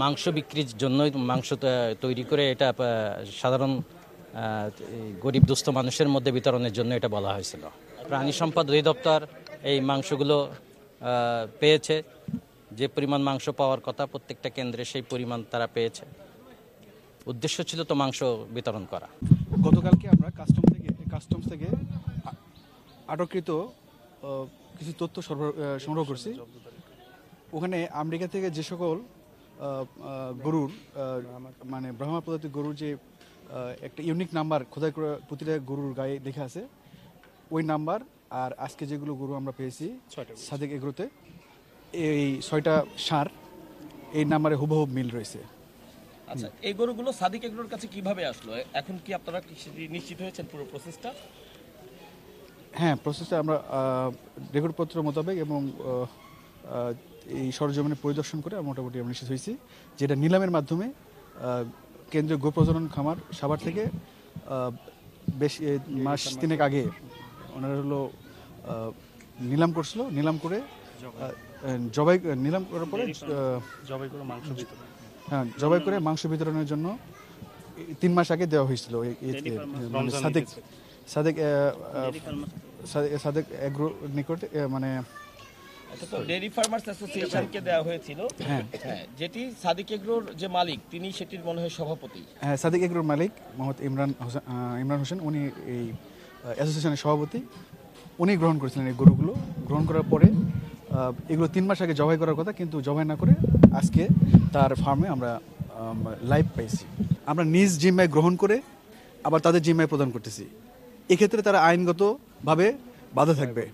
মাংস বিক্রির জন্য মাংস তৈরি করে এটা সাধারণ গরিব দুস্থ মানুষের মধ্যে বিতরণের জন্য এটা বলা হয়েছিল। প্রাণী সম্পদ অধিদপ্তর এই মাংসগুলো পেয়েছে। যে পরিমাণ মাংস পাওয়ার কথা প্রত্যেকটা কেন্দ্রে সেই পরিমাণ তারা পেয়েছে। উদ্দেশ্য ছিল তো মাংস বিতরণ করা। গতকালকে আমরা কাস্টমস থেকে আটককৃত কিছু তথ্য সংগ্রহ করছি। ওখানে আমেরিকা থেকে যে সকল গরুর মানে ব্রাহ্মা প্রজাতির গরুর যে একটা ইউনিক নাম্বার খোদাই করে প্রতিটা গরুর গায়ে লেখা আছে, ওই নাম্বার আর আজকে যেগুলো গরু আমরা পেয়েছি সাদেক এগ্রোতে, এই 6টা ষাঁড় এই নাম্বারে হুবহু মিল রয়েছে। আচ্ছা, এই গরুগুলো সাদিক এগ্রোর কাছে কিভাবে আসলো? এখন কি আপনারা নিশ্চিত হয়েছেন পুরো প্রসেসটা? হ্যাঁ, প্রসেসটা আমরা রেকর্ডপত্র মোতাবেক এবং এই সরজমিনে পরিদর্শন করে মোটামুটি আমরা নিশ্চিত হয়েছি, যেটা নিলামের মাধ্যমে কেন্দ্রীয় গো প্রজনন খামার সাভার থেকে বেশ মাস 3 আগে ওনারা হলো নিলাম করছিল। নিলাম করে নিলাম করার পরে জবাই করে মাংস বিতরণের জন্য 3 মাস আগে দেওয়া হয়েছিল। সাদেক এগ্রো নিকট মানে ডেইরি ফার্মার্স অ্যাসোসিয়েশনকে দেওয়া হয়েছিল। হ্যাঁ, যেটি সাদিক এগ্রোর যে মালিক তিনি সেটির মনে হয় সভাপতি। হ্যাঁ, সাদিক এগ্রোর মালিক মোহাম্মদ ইমরান হোসেন, উনি এই অ্যাসোসিয়েশনের সভাপতি। উনি গ্রহণ করেছিলেন এই গরুগুলো। গ্রহণ করার পরে এগুলো 3 মাস আগে জবাই করার কথা, কিন্তু জবাই না করে আজকে তার ফার্মে আমরা লাইভ পাইছি। আমরা নিজ জিম্মায় গ্রহণ করে আবার তাদের জিম্মায় প্রদান করতেছি। এক্ষেত্রে তারা আইনগতভাবে বাধা থাকবে।